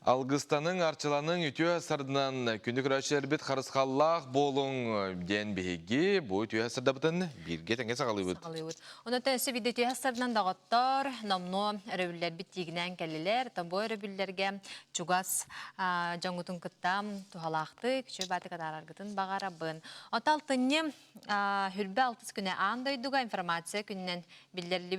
Algıstanın arçılanın ütüye sardından kündük röşer bit xarısqallaq bolun den bihigi bu ütüye sarda bıtın birge tenge sağalıyıbıt. Sağalıyıbıt. Ona tənsi videoyu hasardan dağıttar, namno rövüller bittiğinden geldiler. Tambo rövüllerge çugas jangutun kıttam tuhalaqtı, küçü batı kadar argıtın bağarabın. Otal tınnem hürbe altıs güne andayduga informasiya günden billerli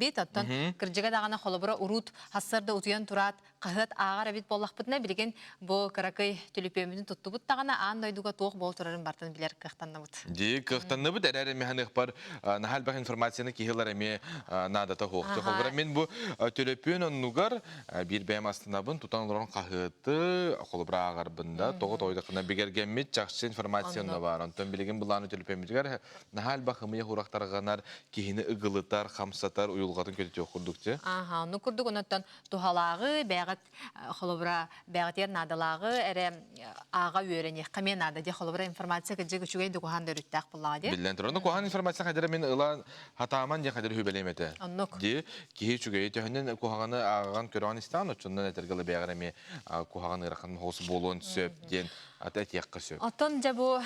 bit ottan kırcıga dağına holobura urut hasarda utuyan turat qahıt ağar bit bollaqpıtına bilgen bu karakay tülüpemizin tuttubut dağına andayduga tuğ bol turarın bartın biler kıhtannabıt. Ди кыхтанны бу дәрәре механик бар нахал бак информацияны кихилар эме надата хохты. Холгара мен бу төлөпүн оннугар бир бәм астынабын тутан лорон кахыты холбра агарбында тогы тойды кына бигергемит жакшы информацияны бар. Онтон билеген буланы төлөпөмүзгөр нахал бак хымыя хурактарганар кихини ыгылытар, хамсатар уюлгатын көтөтө курдукчу. Ага, ну курдук онаттан тухалагы, бәгат холобра, бәгатер надалагы, эре ага үйрәне, каме нада де холобра информация кыжы күчүгей дукухан дөрүттәк булады. Билен тураны кохан информация кадәр мен ыла хатаман де кадәр хүбелемете. Оннук. Ди кихи чүгей төһөннән кохаганы аган Кыргызстан өчүннән этергеле бәгәрәме кохаганы ракын хос болон сөп ден ата тиякка сөп. Оттон жабу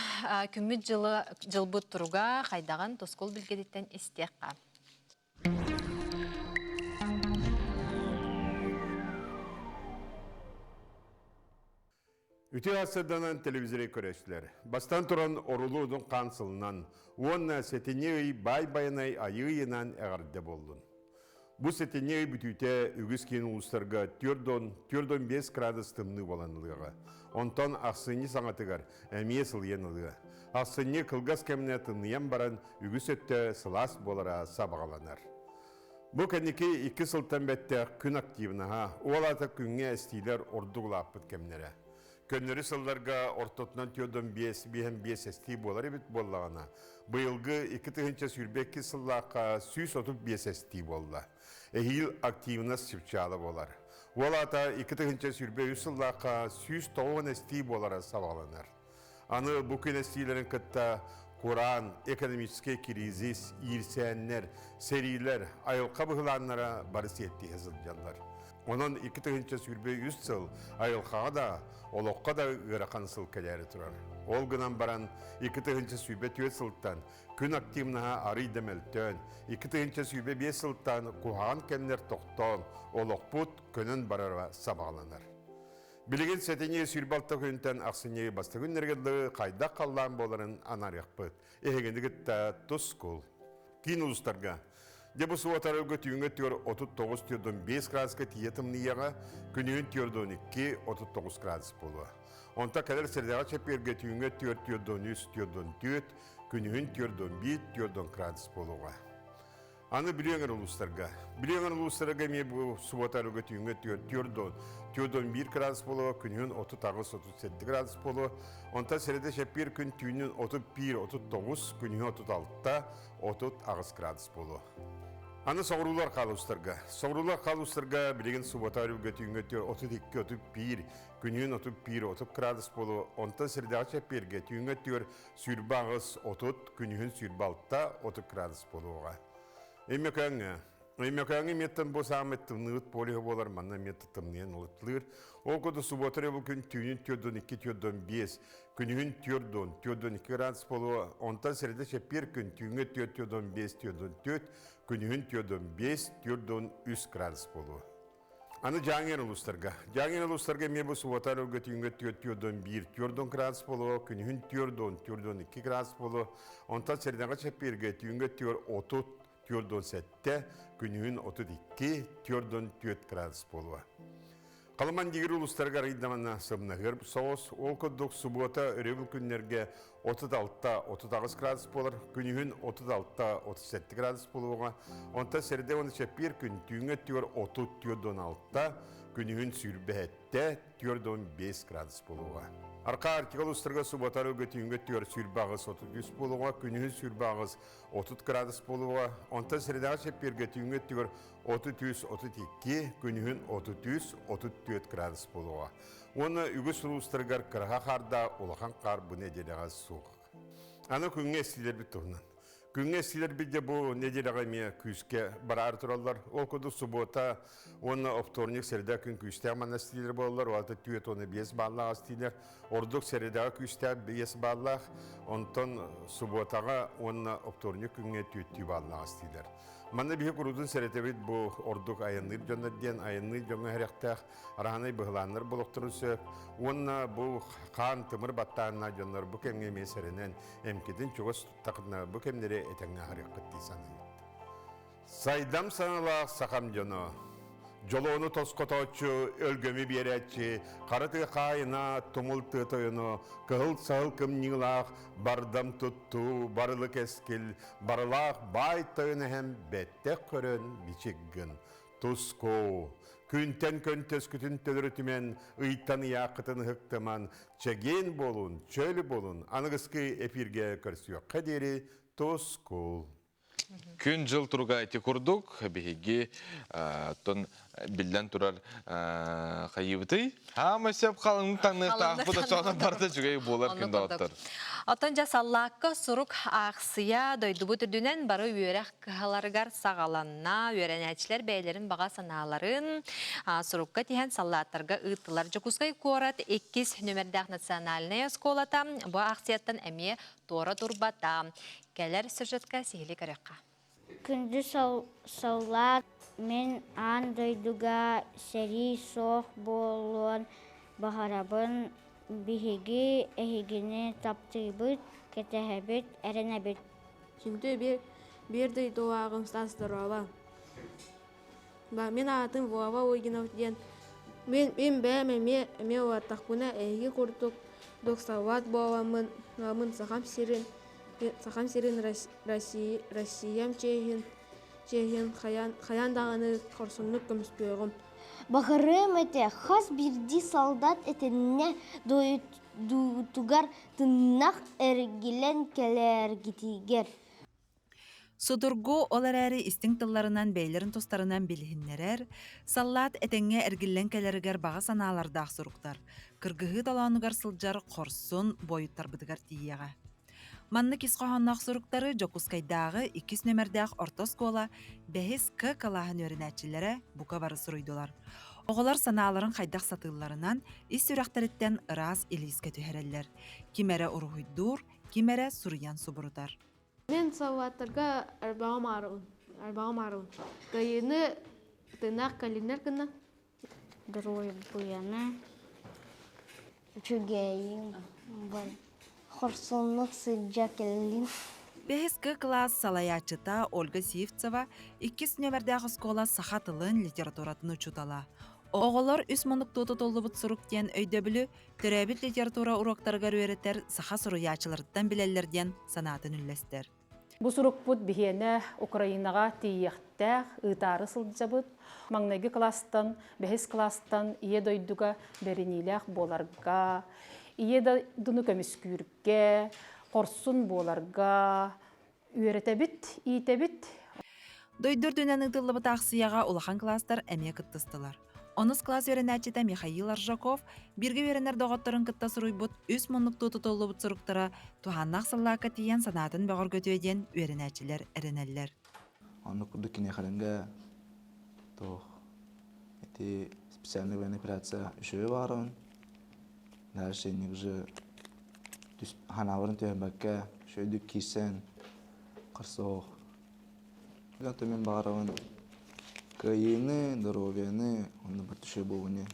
күмүт жылбыт туруга кайдаган тоскол билгедиттен истекка. Үте асырданан телевизоре көрәшілер. Бастан тұран орулудың қансылынан, онна сетенеуі бай-байынай айығынан әғарды болдың. Бұ сетенеуі бүтіте үгіскен ұлыстарға түрдон 5 градус тымны боланылыға. Онтан ақсыны саңатығар, әмие сылыянылыға. Ақсыны қылғас кәміне тымныян баран үгіс өтті сылас болара сабағаланар. Бұ кәнеке 2 сылтан бәтті күн активнаға, олата күнге әстейлер ордуғылаппыт кәмнері. Көннөрі сылларға ортотынан түйодон 5 әсті болар ебет боллағана. Бұйылғы 2 түгінші сүрбекке сыллаққа сүйс отып 5 әсті болла. Әйіл активна сіпчалы болар. Олата 2 түгінші сүрбе сыллаққа сүйс 9 әсті болара саваланар. Аны бұл күн әстілерін күтті Kur'an, ekonomический кризис, ирсәннер, серилер, айылқа бұғыланлара барысы етті хезілдянлар. Onun 2 түгінші сүрбе 3 сыл айылқаға да, олыққа да ғырақан сыл кәләрі тұрар. Ол ғынан баран 2 түгінші сүрбе 4 сылттан күн активнаға ары демелтен, 2 түгінші сүрбе 5 сылттан құған кәнлер тоқтон, олық бұд күнін барарға сабағланар. Білеген сәтене сүрбалта күнтен ақсыне бастығын әргелі қайда қаллан боларын анарық бұд. Егендігітті тұс көл. Кейін ұлыстарға. Дебі суатар өгі түйінгі түйір 39-5 градусқа тиетімнияға күнігін түйірден 2-39 градус болуы. Онта кәдір сәрдеға чәперге түйінгі түйір 3-4 күнігін түйірден 1-4 градус болуға. Аны білеңір ұлыстарға. Білеңір ұлыстарға ме бұл суатар өгі түйінгі түйірден 1 градус болуға күнігін 30-37 градус болуға. Онта сәрде шәпер күн түйінін 31-39 күнігін 36-30 градус болуға. Аны соғырулар қалыстырға. Соғырулар қалыстырға білеген субатар өгі түйінгі 32-31 күнігін 31-30 градус болуға. Онта сәрдеға шәперге түйінгі түйір сүрбағыз 30 күнігін сүрбалта 30 градус болуға. Эмекаңы меттен болсам еттімнығыт полиға болар, манна меттімнен ұлытлыр. Ол көді субатыр өбі күн түйінін 4-2-5, күнігін 4-2 градус болуға. Онтан сәрді шәпер күн түйінгі 4-5-4, күнігін 4-5-3 градус болуға. Аны жаңер ұлыстарға. Жаңер ұлыстарға ме бұл субатар өгі түйінгі 4-1-4 градус болуға, күнігін 4-2 градус болуға. Онтан сәрдіға шәперге түйінгі 4-7, күнігін 32-4 градус болуға. Қалыман дегір ұлыстарға рейдамана сымнағыр соғыз, ол күдік суббота өребіл күнлерге 36-39 градус болар, күнігін 36-37 градус болуға. Онта сәрде оны шәпер күн түйінгі 30-36, күнігін сүрбәтті 4-5 градус болуға. Арқа артикал ұстырға субботар өгі түйінгі түйір сүрбағыз 33 болуға, күнігін сүрбағыз 30 градус болуға. Онта сәрдеға шәперге түйінгі түйір 33-32, күнігін 33-34 градус болуға. Оны үгі сұлу ұстырғар қырға қарда олақан қар бұне делеға суық. Аны күнге әстілер біт тұғынан. Күнге силер биде бу неделеге күске барар туралар. Ол коду суббота, оны вторник середа күн күстә мана стилер болалар. Валты түйет оны 5 баллага стилер. Ордук середа күстә 5 баллаг. Онтон субботага оны вторник күнгө түйет баллага стилер. Мана бие курудун серетебит бу ордук айынныр жоннаден айынныр жоңа херектах араханай быгланнар болуктурусу. Онна бу қан тымыр баттаанна жоннор бу кемге месеренен эмкидин чугус такына бу кемнере этеңе харакат дисаны. Сайдам санала сакам жоно. Жолону тоскоточу өлгөмү беречи, караты кайына тумулты тойону, кыл сыл кымнилах бардам тутту, барлык эскил, барлах бай тойону hem беттек көрөн бичиггин. Туско, күнтен көнтөс күтүн төлөрүтүмен, ыйттан яқытын хыктыман, чеген болун, чөлі болун, анығысқы эфирге көрсүйөк қадері Туско. Күн жыл турга айти курдук, беги тон билден турар кайыбыты. Хама сеп калын таңныкта бу да сона барды жүгөй болар күндө оттор. Отон жасаллакка сурук аксыя дойдубу түрдүнен бары үйөрек кыхаларгар сагаланна, үйөренәчләр бәйләрен бага саналарын сурукка тиһән саллаттарга ыттылар. Жокускай корат 2 нөмердәк национальная школата бу аксияттан әмие тора турбата. Келер сюжетка сихили каракка. Күнді саулат мен ан дойдуга сери соқ болуан бағарабын бихиги эхигини таптыбыт кетехебит эренебит. Şimdi bir de doğağım stastırova. Мен атын Вова Ойгинов ден. Мен бәме ме ваттақпына әйгі құрдық доксават боламын намын сахам сирин Россиям чехин хаян дағаны корсунлuk көміспеғым. Бахарым эте хас бирди солдат этенне тугар тыннах эргилен келер гитигер. Судургу олар әрі истің тылларынан бейлерін тостарынан білігіннерер, саллат әтеңе әргілен келерігер баға саналардақ сұруқтар, кыргығы даланығар сылжар қорсын бойыттар бұдығар тиеға. Манны кисқоғаннақ сұруқтары Жокускайдағы 2 нөмердәқ орта скола 5 К калағын өрінәтчілері бұқа бары сұруйдылар. Оғылар саналарын қайдақ сатыларынан ис үрәқтәріттен ырас илиске түхерелер. Кимәрі ұрғыйдур, кимәрі сұруян сұбырытар. Мен сауаттарға арбағым аруын. Кайыны тынақ калинер кына. Дұрой бұяны чүгейін бар. Хорсонлық сыджа келін. 5 класс салаячыта Ольга Сивцева 2 нөмердәғы скола сахатылын литературатын учутала. Оғылар үс мұнық тоты толы бұт сұруктен өйді білі, түрәбіт литература урақтарға өретер саха сұруячыларыттан білелерден санатын үллестер. Бу сурук бут бихене Украинага тиехтәх ытары сылжабыт. Маңнайгы класстан, 5 класстан ие дойдуга беренилях боларга, ие дуну көміскүрге, корсун боларга, үйретебит, иетебит. Дойдур дүнен ұтылы бұт ақсияға улахан класстар әме кыттыстылар. 10 класс өренәчеті Михаил Аржаков бірге өренер доғаттарын кытта сұруй бұт үс мұнлық тұты толы бұт сұруқтара туғаннақ сыллаққа тиен санатын бағыр көтөйден өренәчілер әрінәлілер. Оны күрді кене қалынға тоқ әте специальный военный операция үші барын. Дәрші негізі ханаварын түйен бәкке шөйді кейсен қырсоқ. Мен бағарауын кайыны, здоровьяны, оны бір түші болуыне.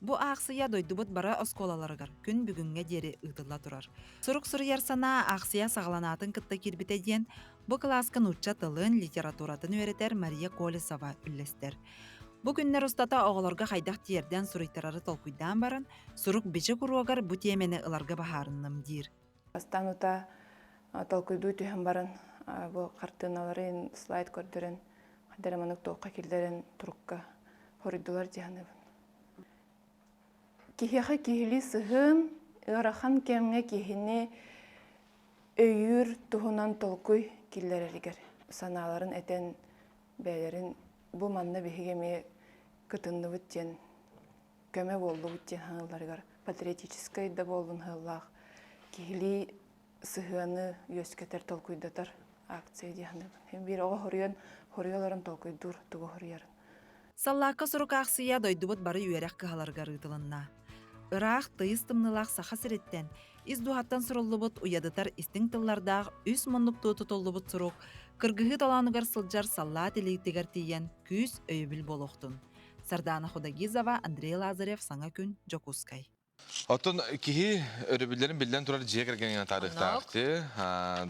Бу ақсыя дойдубут бара осколаларыгар күн бүгінге дері ұтыла тұрар. Сұрук сұрыяр сана ақсыя сағаланатын кытта кирбітеден бу класкан ұтча тылын литературатын өретер Мария Колесова үллестер. Бу күннер ұстата оғыларға қайдақ тиерден сұрыйтарары толкуйдан барын, сұрук бечі құруағар бу темені ыларға бахарынным дейір. Астанута толкуйду түйін барын, бу қартыналарын слайд көрдірін, Дәріманық тоққа келдерін тұрыққа хоридулар дияныбын. Кехеға кехілі сығын, ұрахан кемге кехіне өйір тұхынан толқуй келдерелігер. Саналарын әтен бәлерін бұл манна бігеме күтінді бүттен, көме болды бүттен хаңыларығар. Патриотическай да болдың хыллақ. Кехілі сығыны өскетер толқуйдатар. акция диһаныбын. Hem bir oğa horuyolарын толкойдур тугу хоруярын. Саллаакка сурук аксыя дойдубут бары үерек кыһаларга рыытылынна. Ыраах тыйыс тымнылаах саха сиреттен, из дуһаттан суруллубут уядытар истиң тыллардаах үс моннук тууту толлубут сурук, кыргыһы талааныгар сылдьар саллаат илиитигер тиийен күүс өйүбүл болохтун. Сардана Худагизова, Андрей Лазарев, Саңа күн, Жокускай. Отон кихи өрөбүллерин билден турар жие кергенген тарыхтаакты.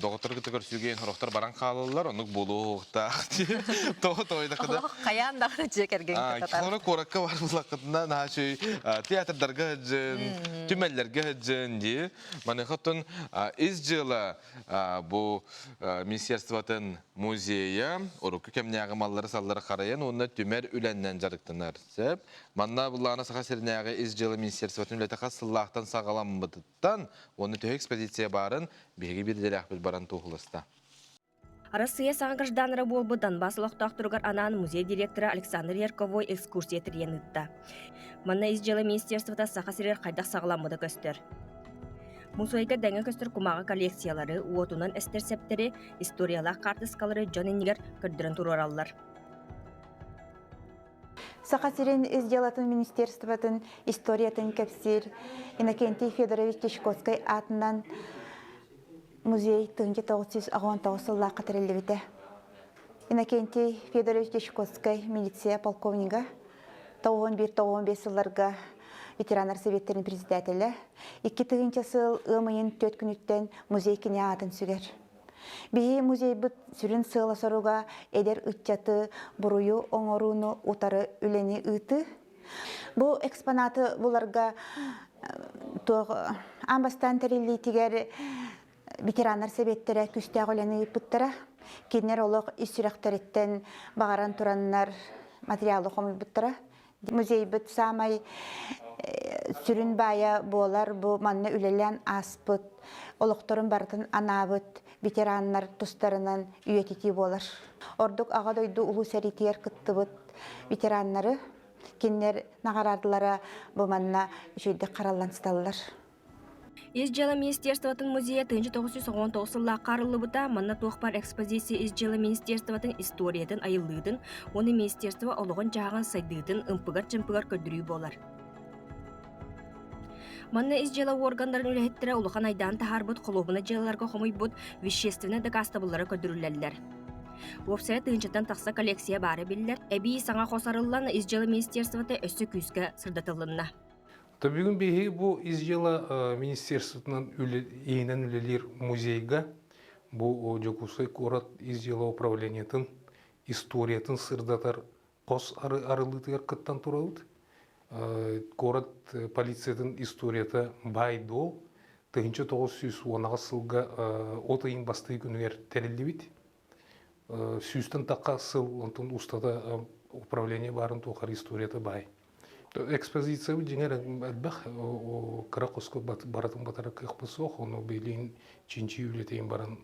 Доктор кытыгыр сүйген хорохтор баран калылар, онук болуктаакты. Тоо тойдакыда. Каян да жекерген катар. Кихора коракка бар булакытына наашы театрдарга жын, түмеллерге жын ди. Маны хотон из жыла бу министерствотын музея, орукку кемнягы маллары саллары караян, онна түмер үленнен жарыктанар. Сеп, манна буллана саха сернягы из жыла министерствотын үлетака сыллахтан сагаламбыттан, оны төһө экспозиция барын, беги бирдерек біз баран туғылыста. Россия саңа гражданара болбы Донбасс лохтақтыргар анан музей директоры Александр Ярковой экскурсия тіренітті. Манна из жылы министерствота саха серер қайдақ сағаламбыды көстер. Музейга дәңі көстер кумаға коллекциялары, уотунан әстер септері, историялақ картыскалары жон енігер көрдірін тураралар. Сахасирин изделатын министерствотын историятын кепсир Иннокентий Федорович Тишковской атынан музей 1919 сылла қатырылыбыты. Иннокентий Федорович Тишковской милиция полковнига 91-95 сылларга ветеранар советтерин председателі 2 сыл ымайын 4 күніттен музей кене атын сүгер. Бихи музей бұт сүрін сыла соруга эдер үтчаты бұрую оңоруну утары үлені үті. Бұл экспонаты бұларға амбастан тәрелі тигер ветеранар себеттері күстәғ үлені бұттыра. Кенер олық үсіріқтіреттен бағаран тұраннар материалы қомы бұттыра. Музей бұт самай сүрін бая болар бұл манны үлелен аспыт. Олықтырын бартын анабыт, ветераннар тұстарынан үйетети болар. Ордук аға дойду улу сәритер кыттыбыт ветераннары, кеннер нағарадылара бұл манна жүйді қаралансталылар. Из жылы министерствотын музея 1919 сылла қарылы бұта, манна тоқпар экспозиция из жылы министерствотын историятын айыллыдын, оны министерство олығын жағын сайдыдын ымпыгар-чымпыгар көдірүй болар. Манна из жылы органдарын үләхеттірі улыхан айдан тахарбыт қолуғына жылыларға қомойбыт вещественны декастабылары көдірілелер. Вопсая тыынчаттан тақса коллекция бары білдер, әбей саңа қосарылан из жылы министерствоты өссі күйске сырдатылынна. Бүгін бейі бұл из жылы министерствотынан ейінен үлелер музейға, бұл Жокускай корат из жылы управлениятын, историятын сырдатар қос арылытығар кыттан туралыд. Город полициятын историята байдол 1910 сылга отайын басты күнігер тәрелдебет. Сүйістен таққа сыл онтын устада управление барын тоқар историята бай. Экспозиция жеңер әлбәқ қыра қосқы баратын батары қықпысоқ, оны бейлейін чинчи үлетейін баран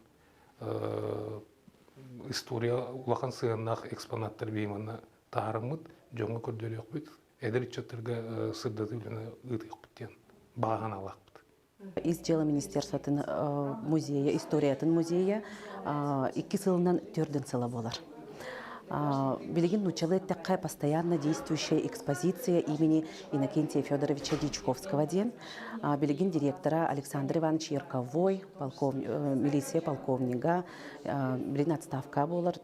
история улақан сығаннақ экспонаттар бейманна тағарымыд, жоңы көрдері өкпет. Эдер чаттырга сырдаты үліні ұйтық біттен, бағаған алақ бітті. Из жылы министерствотын музея, историятын музея 2 сылынан 4 сыла болар. Билигин начала такая постоянно действующая экспозиция имени Иннокентия Федоровича Дичковского ден. Билигин директора Александр Иванович Ярковой, милиция полковника, билин отставка болар.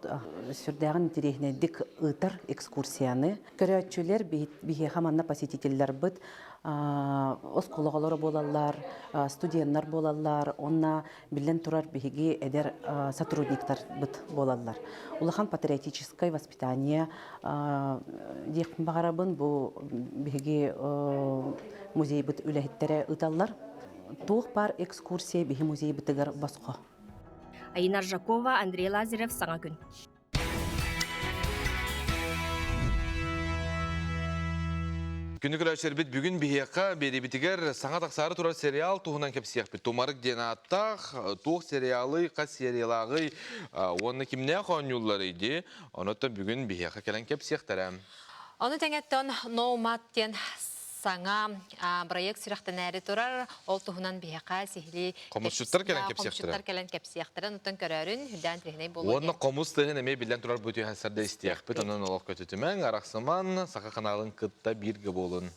Сюрдаган интересный дик ытар экскурсияны. Көрәтчүләр бихе хаманна посетительләр бит. Оскологалары болалар, студентлар болалар, онна билен турар бихиги эдер сотрудниктар бит болалар. Улахан патриотическое воспитание дихтин багарабын бу бихиги музей бит үләһеттере ыталлар. Тух бар экскурсия бихи музей битигер басқа. Айнар Жакова, Андрей Лазарев, Саңа күн. Күнігір әшер біт бүгін бейеққа бері бітігер саңа тақсары тұрар сериал туғынан кепсияқ біт. Тумарық дені аттақ, туқ сериалы, қас сериалағы, оны кімне қауын юллары еді, оны бүгін бейеққа келен кепсияқтарам. Оны тәңеттен Ноуматтен саңа проект сүрәхтәнәре турар, ол туһунан биһәка сихли Коммусчуттар келен кепсияқтыра. Коммусчуттар келен кепсияқтыра, нутан көрәрін хүлдән тирихней болу. Оны коммус тыгын эме билен турар бүтү хәсәрдә истияхпыт, онон олох көтүтүмән, араксыман, сака каналын кытта бирге болун.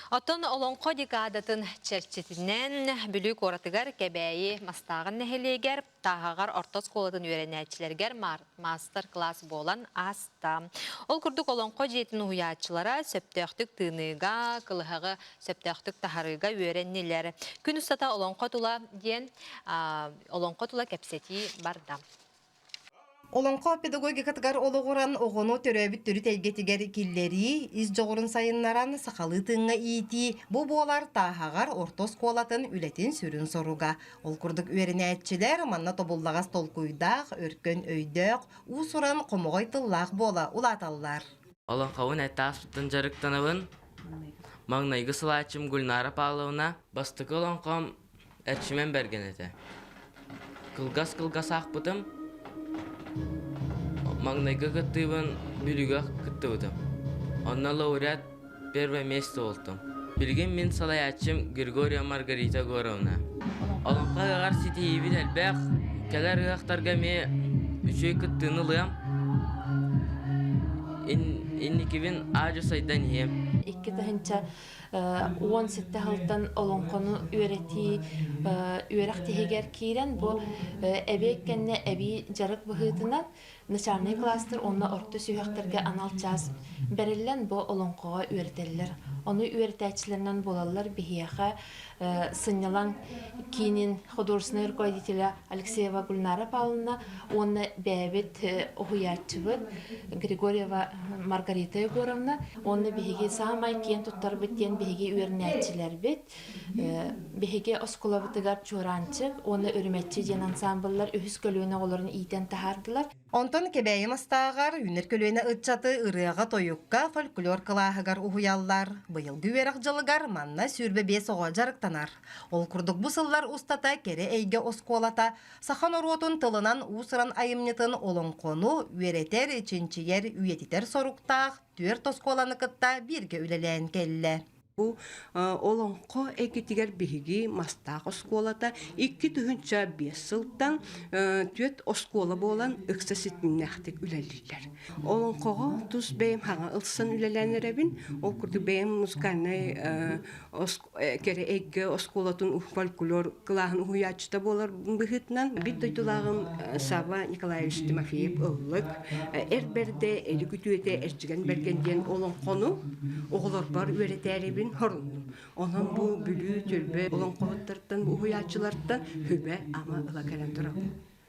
Отон олонқо декадатын черчетинен бүлік оратыгар кәбәйі мастағын нәхелегер, тағағар ортос қолатын үйренәтчілергер мастер-класс болан аста. Ол күрдік олонқо жетін ұятчылара сөптөқтік тыыныға, қылығығы сөптөқтік тахарыға үйреннелер. Күн ұстата олонқо тұла ден олонқо тұла кәпсети барда. Олонқо педагогикатыгар олығыран оғыну төрөбіт түрі тәлгетігер киллери, из жоғырын сайыннаран сақалы тыңға ити, бұ болар тағағар ортос қолатын үлетін сүрін соруға. Ол күрдік өріне әтчілер манна тобуллағас толкуйдақ, өркөн өйдөк, усуран қомығай тыллақ бола улаталлар. Олонқауын әтті аспыттын жарықтанывын, маңнайғы сылачым Гүлнара Павловна, бастықы олонқауым әтшімен берген әті. Кылгас ақпытым, маңнайға кыттыбын бүлігі кыттыбытым. Онна лауреат первое место болтым. Білген мен салаячым Григория Маргарита Горовна. Олонқа ғар сетейбіт әлбәқ, кәлер ғақтарға ме үшөй кыттынылығам. Инниківін ажы сайдан ем. Икки тахынча 17 халтан олонқону үйрәқтігер кейрен бұл әбеккенне әбей жарық бұғытынан начальный кластер онна орты сүйіқтерге анал час бәрілен бұл олонқоға үйретелер. Оны үйретәчілерінен болалар бігияға сынялан кейінен художественный руководителя Алексеева Гульнара Павловна, оны бәбет ұхуятчыбыт Григорьева Маргарита Егоровна, оны бігеге сағамай кейін тұттар біттен бігеге үйренәтчілер бет, бігеге оскола бұтығар чуранчык, оны өріметчі ден ансамбллар үхіс көлуіне оларын ийтен тахардылар. Онтон кебәйім астағар, үнер көлуіне ұтчаты ұрыға тойыққа фольклор кылағығар ұхуяллар. Бұйылғы верақ жылығар манна сүрбе бес оға жарықтанар. Ол күрдік бұсыллар ұстата кере әйге осколата, сахан оротын тылынан ұсыран айымнетін олонқону үйретер, чинчиер, үйетитер соруқтақ, түер тосколаны кытта бірге үлелән келі. Бу олонқо экитигер биһиги мастақ осколата 2 түһүнчә 5 сылтан төт оскола болан ыксаситнәхтик үлелилер. Олонқого тус бейм хаңа ылсын үлеләнеребин, ол күрдү бейм музыкальный кере эге осколатын фольклор клаһын уячта болар бихитнан бит тойтулагым Сава Николаевич Тимофеев ыллык эрберде элигүтүете эрчиген бергенден олонқону оголор бар үйретәребин хорындым. Онан бу бүлүү төлбе олонқоттардан бу уячылардан хөбе ама ыла келен турам.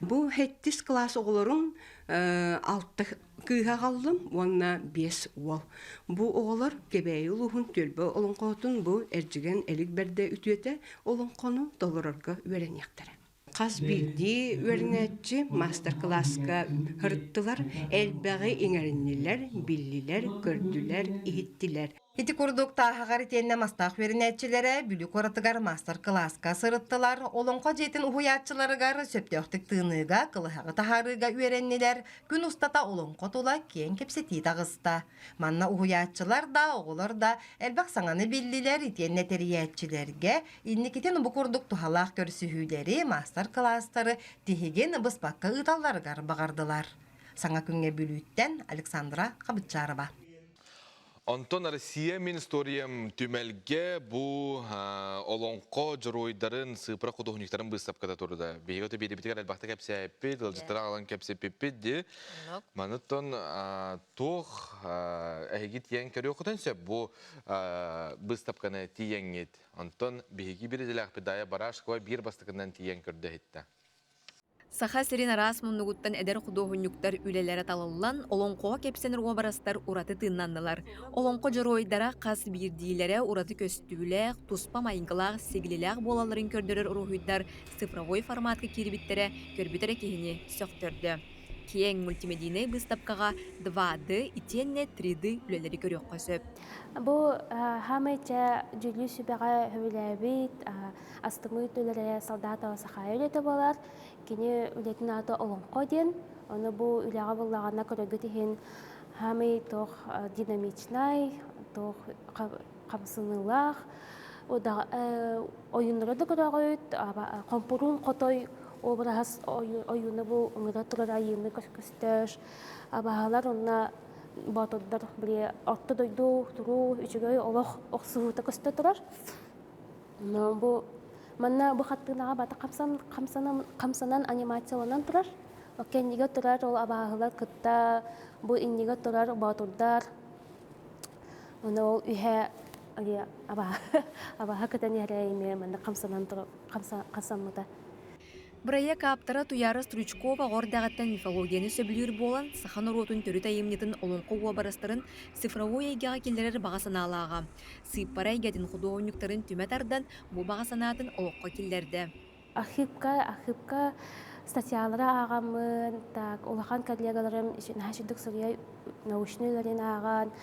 Бу 7 класс оголорун 6 кыйга калдым, онна 5 ол. Бу оголор кебей улухун төлбе олонқотун бу эржиген элик берде үтүете олонқону долорорга үйренектер. Қас билди өрнәтчі мастер-класска хырттылар, әлбәғі еңеріннелер, биллилер, көрділер, ихиттилер. Ити курдук тахагар итенне мастақ өрнәтчілері бүлік оратыгар мастер-класска сырыттылар, олонқа жетін ухуятчыларыгар сөптөқтік тыыныға, кылыхағы тахарыға үйреннелер, күн устата олонқа тола кен кепсети тағыста. Манна ухуятчылар да, оғылар да, әлбәқ саңаны биллилер итенне териятчілерге, инникетен бұ курдук тухалақ көрсүхүлері мастер-класстары тихеген бұспаққа ыталларыгар бағардылар. Саңа күнге бүлүттен Александра Қабытчарова. Онтон Россия мен историям түмелге бу олонқо жыройдарын сыпыра құдығынықтарын бұстап ката тұрды. Бейгеті бейдебітігер әлбақты кәпсе әппет, ұлжыттыра алан кәпсе пеппет де. Маныттон тоқ әйгет ең көрі оқытынса бұ бұстап кана тиеңет. Онтон бейге бірізілі ақпедая барашқыва бір бастықынан тиең көрді етті. Саха сирин арас муннугуттан эдер художниктар үлелері талаллан, олонқоға кепсенер обарастар ураты тыннаннылар. Олонқо жоройдара қас бирдийлері ураты көстүүлер, туспа майынғылар, сегілілер болаларын көрдірер ұрухуйдар цифровой форматқа кирбиттері көрбітері кехіне сөқтірді. Кең мультимедийный выставкаға 2D, итенне 3D үлелері көрек қосып. Бұл хамайча жүлі сүбәға хөвіләбейт, астымы төлері солдата осаға үлеті болар. Кені үлетін аты олонқо ден. Оны бұл үліға болағына көрегі теген хамай тоқ динамичнай, тоқ қамсынылақ, ойынлары да көрағыт, компурун қотой образ ойыны бұл ұңыра тұрар айыны көстөш, абағалар онна батырдар біле орта дойду, тұру, үчігөй олық оқсығыта көстө тұрар. Бұл манна бұл қаттығынаға баты қамсанан анимацияланан тұрар. Кеннеге тұрар ол абағалар кытта, бұл иннеге тұрар батырдар. Оны ол үйе абаға көтен әрәйме манна қамсанмыда. Бұрая каптара туяры Стручкова ғордағаттан мифологияны сөбілер болан, сахан ұротын төрі тайымнетін олонқы уабарастарын цифровой айгаға келдерер бағасаналаға. Сыйпарай гәдін художниктарын түмәтардан бұл бағасанатын олыққа келдерді. Ахипка статьялары ағамын, олақан коллегаларым нәшідік сұрия научныйларын аған,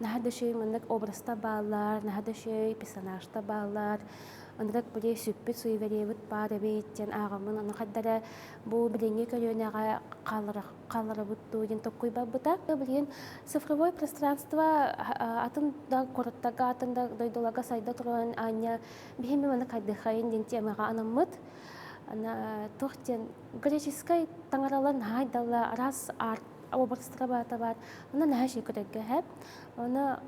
нәхәдішей мұндық образта балар, нәхәдішей персонажта балар, Андырак біле сүппіт суйверебіт бар әбейттен ағамын. Оны қаддара бұл біленге көрінеға қалары бұтту ден тоққой бабыта. Білген цифровой пространство атында қорыттаға, атында дойдолаға сайда тұрған аня беймі мұны қайдықайын ден темаға анамыд. Тоқтен греческай таңаралан хайдала раз образтыра бата бар. Оны нәші көрегі әп. Оны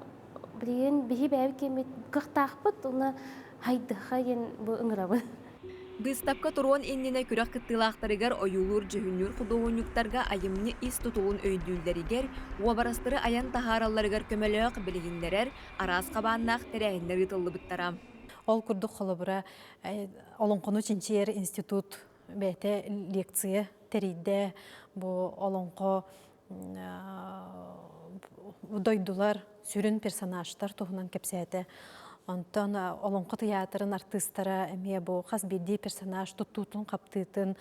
білген бейі бәйі кемет қықтақпыт. Оны хайдықайын бұл ұңырабы. Выставка турон иннене күрәк кыттылақтарыгар ойулур жөһүннүр художниктарга айымны ис тутулун өйдүүлдеригер, уабарастыры аян тахаралларыгар көмөлөк билигиннерер, арас кабааннах терәһиннер ытыллыбыттара. Ол курдук холобура Олонкону Чинчер институт бәте лекция теридде бу Олонко дойдулар сүрүн персонажтар туһунан кепсәте. Онтон Олонқы театрын артистара әме бұл қас бедей персонаж тұттутын қаптытын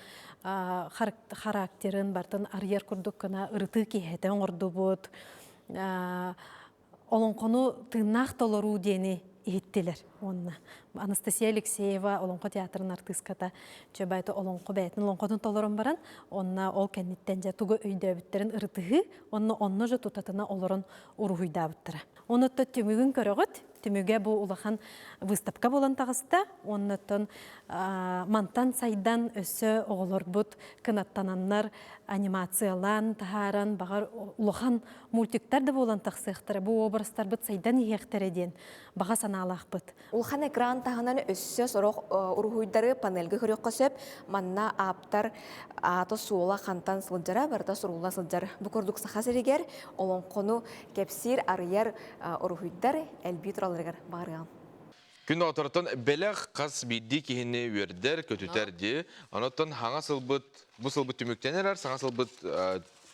характерін бартын арьер күрдік кіна ұрыты кейхетен орды бұд. Олонқыны тыңнақ толыру дені еттелер. Анастасия Алексеева Олонқы театрын артистката жөбайты Олонқы бәйтін Олонқыны толырын баран, онна ол кәнеттен жа тұғы өйді өбіттерін ұрытығы, онны жа тұтатына олырын ұрғыйда бұттыра. Оны тұт түмігін көріғыт, түміге бұл ұлақан выставка болан тағыста, оннытын мантан сайдан өсі оғылыр бұд, кынаттананнар, анимациялан, тахаран, бағар ұлақан мультиктар да болан тақсықтыры. Бұл образтар бұд сайдан ехтер еден, баға саналақ бұд. Улхан экран тағынан өссі сұрық ұрғыйдары панелгі көрек қосып, манна аптар аты суыла қантан сылджара, барда сұрула сылджар. Бұқырдық сақасырегер, Олонқону кепсир арыяр ұрғыйдар әлбей тұралырығар бағырған. Күн отыртын бәләқ қас бейді кейіне өрдер, көтітерді. Анаттан хаңа сылбыт, бұл сылбыт түміктенер, саңа сылбыт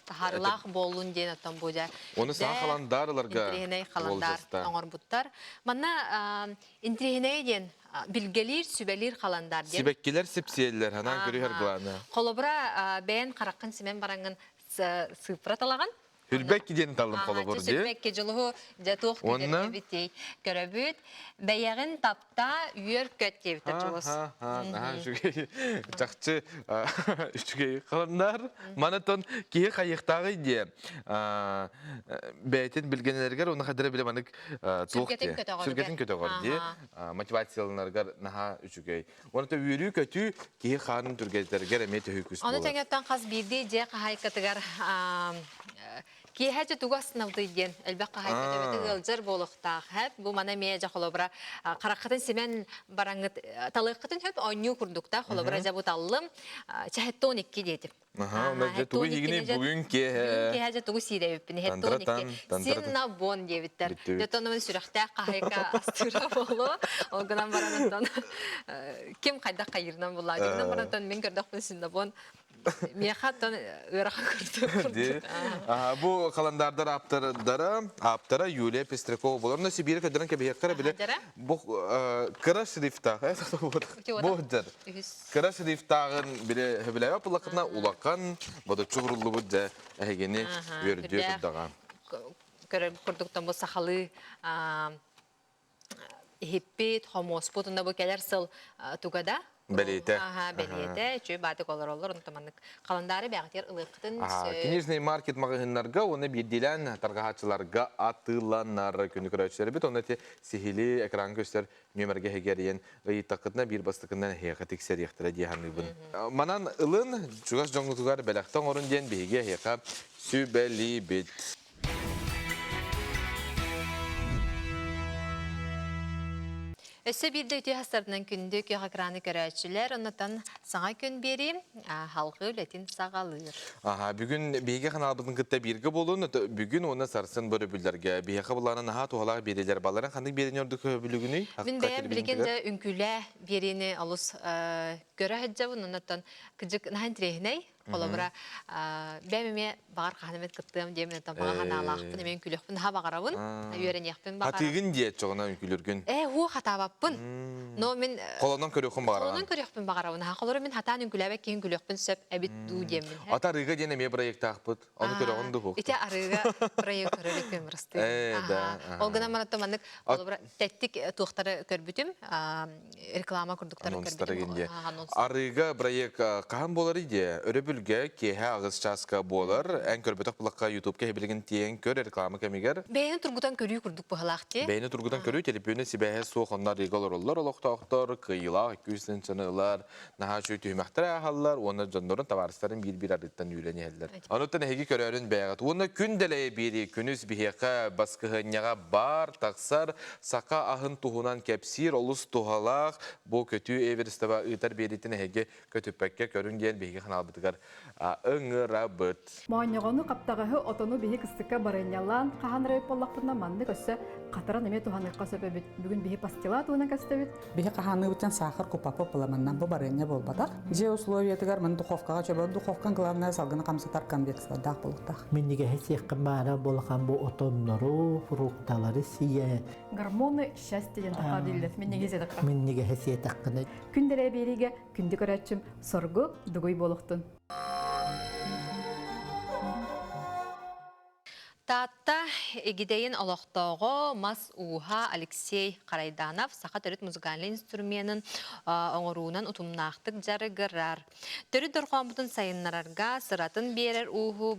Тахарлах болун ден аттан бұжа. Оны саң қаландарыларға Интрихинай қаландар, тоңыр бұттар. Манна интрихинай ден білгелер, сүбелер қаландар ден. Сибеккелер сипсиелер, ханан көрі әргіланы. Қолыбыра бәйін қараққын семен бараңын сыпыра талаған. Хүрбәкки ден талым қолыбыр де. Сүрбәкке жылығы жатуқ күдерді бітей көрөбіт. Бәйәғін тапта үйер көт дебітер жылыз. Жақсы үшіге қаландар. Манатон кейі қайықтағы де бәйтін білгенелергер, оны қадыры біле манық тұлық де. Сүргетін көті ғыр де. Мотивациялынарғар наға үшіге. Оны та үйірі көті кейі қарын түргездергер әметі хүкіс болды. Оны тәңеттен қаз бірде же қайқытығар Кейхәжі туғас сынавды ден, әлбәқ қағайты өбеті ғылжыр болуқтақ әп. Бұл мана мея жа қолыбыра қараққытын семен бараңғыт талыққытын өп ойну күрдікта қолыбыра жа бұталым чәхетті 12 дедім. Туғы егіне бүгін Кейхәжі туғы сире өппіні, хетті 12. Синна бон дебіттер. Дөтонымын сүріқті қағайқа астыра болу. Олғынан баранықтан кем қайдақ қайырынан бұла. Дегінен баранықтан мен көрдіқ бұл синна бон. Мехаттан ыраха көрдік. Бұл қаландардар аптара Юлия Пестрякова болар. Оны Сибирі көдірін кәбейеккара біле. Бұл қыра шрифтағы. Қыра шрифтағын біле біле бұлақына улаққан бұды чұғырлы бұды әйгені өрді жүрдіға. Көрдіктен бұл сақалы ihipit, homosput, onda bu keler sıl tugada. Beliyete. Aha, beliyete. Çünkü batık olur, onu tamanlık kalandarı bağıtır ılıqtın. Кинежный маркет магазинларга, оны бирдилен таргаһатчыларга атыланнар күнү көрөчүлөр бит. Оны те сихили экран көстөр нөмерге хегерен ыйттакытна бир бастыкынан хега тексерихтер диһаныбын. Манан ылын жугас жоңгутугар белактан орун ден биге хега сүбели бит. Өссө бирде үтү хастарынан күндүк экраны көрөчүлөр, онотон саңа күн берим, халкы үлетин сагалыр. Бүгүн биге каналыбыздын кытта бирге болун, бүгүн оны сарсын бөрөбүллерге биге буларына наха тугалага берилер баларын кандай беренердик бүлүгүнү? Мен бэм билгенде үнкүлө берени алус көрөһөжөбүн, онотон кыжык нахан трехней. Колобра бәмеме багар ханымет кыттым демен табага ханалакпын мен күлөкпүн ха багарабын үйренекпин багар. Хатыгын диет жогона күлүргүн. Ху хатабаппын. Но мен колонон көрөкпүн багарабын. Колонон көрөкпүн багарабын. Ха колор мен хатан күлөбө кийин күлөкпүн сөп эбит дуу демен. Ата рыга дене ме проект акпыт. Аны көрөгөн ду. Ите арыга проект көрөлөкпүн мырысты. Ол гана мана томандык колобра теттик туктары көрбүтүм. Реклама курдуктары көрбүтүм. Арыга проект кахан болар иде? Өрөбүлгө кеһе агыс часка болар. Эн көрбөтөк булакка YouTube-ке билген тиен көр реклама кемигер. Бейни тургутан көрүү курдук бахалакты. Бейни тургутан көрүү телефону сибэһэ сохоннар регаларлар олоктоктор, кыйла, 200 чыныгылар, нахачу түймәктер ахаллар, оны жондорун товарыстарын бир-бир арыттан үйренелер. Ануттан эги көрөрүн бәгат. Оны күнделе бири күнүс бихека баскыгыняга бар таксар сака ахын тухунан кепсир олус тухалак бу көтүү эверстеба ытар беритин эге көтүппекке көрүнген биги каналбытыгар ыңырабыт. Мооньогону каптагаһы отону биһи кыстыкка барынялан кахан райполлакпына манны көссө катара неме туханыкка сөпөбүт. Бүгүн биһи пастила туына көстөбүт. Биһи каханы бутан сахар купапы пыламаннан бу барыня болбатак. Же условия тигар мен духовкага чөбө духовкан главная салгына камсатар конвекция дак болуктак. Минниге хесеккан бара болган бу отоннору, фрукталары сие. Гормоны счастье така диллет. Минниге зедак. Минниге хесетакканы. Күнделе бериге күндү көрөчүм соргу дугуй болуктун. Тата эгидейин олоқтоғы мас уха Алексей Қарайданов сақа төрет музыкальный инструментін оңыруынан ұтымнақтық жарығырар. Төрет дұрған бұтын сайынларарға сыратын берер уху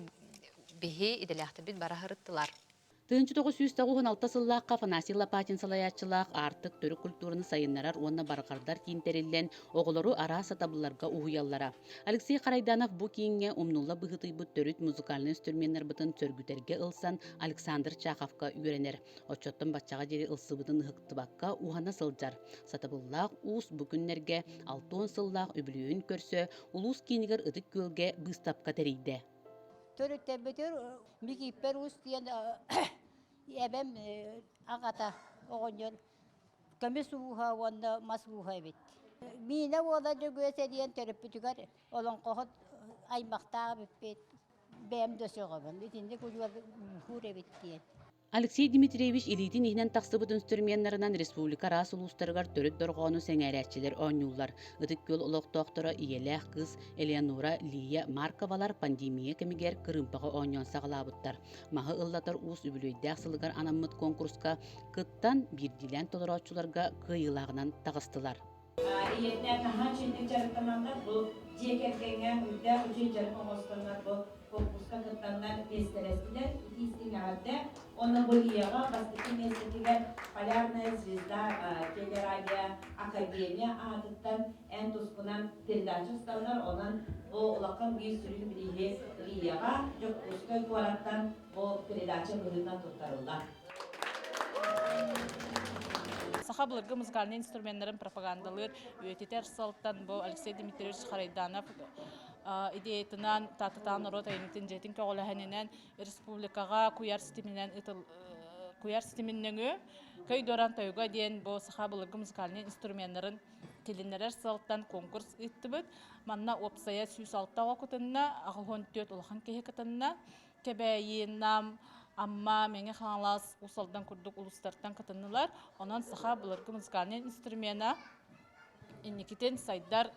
бихи иделяқты бит бара хырыттылар. 1996 сыллаққа Фанасий Лопатин салаятчылақ артық түрі культураны сайынларар онна барғардар кейінтерілден оғылыру ара сатабыларға уғыяллара. Алексей Қарайданов бұ кейінге умнулла бұғыты бұт төріт музыкальный инструментер бұтын сөргітерге ылсан Александр Чаховқа үйренер. Отчоттың батчаға дері ылсы бұтын ұғықтыбаққа уғана сылжар. Сатабыллақ уыз бүкінлерге 6 сыллақ өбілуін көрсө, улус кейінігер ұдық көлге бұстапқа тәрейді. Төрөттәбетер бигиппер устен эбем агата огоньон камесуха ванда масуха бит. Мине вода жөгөсө диен төрөпүтүгөр олон кохот аймакта бит бем дөсөгөбөн. Битинде күжүр хуре бит диен. Алексей Дмитриевич илитин ихнен тақсыбыт инструментарынан республика рас улустарыгар төрөт доргону сеңәрәтчилер оңюллар. Ыдык көл олоқтоқтора иелэх кыз Элеонора Лия Марковалар пандемия кемигер кырымпага оңyon сагалабыттар. Махы ыллатар уус үбүлөйдәк сылыгар анаммыт конкурска кыттан бирдилен толорочуларга кыйылагынан тагыстылар. Иетнен нахан чендик жарыктамандар бу жекергенге үйдө үчүн жарык остондар бу конкурска кыттандан бестерестилер истинагатте оны бу ияга бастыки месетигер полярная звезда телерадио академия адыттан эн тускунан передача устандар онан бу улакан бир сүрүн билиге ияга жоккуска квараттан бу передача бөлүнөн туттарылды. Саха былыргы музыкальный инструменттарын пропагандалыр үететер салттан бу Алексей Дмитриевич Қарайданов идеятынан татытан урот айнытын жетин көголәһененен республикага куяр системиннеңө көй доран тойга ден бу саха былыргы музыкальный инструменттарын тилиннерер салттан конкурс иттибит. Манна опсая сүйс алттага кутынна агылгон төт улахан кеhe кытынна кебейинам Amma menge xanlas usaldan kurduk uluslardan katındılar. Ondan saha bulurgu muzikальный instrumenta innikiten saydar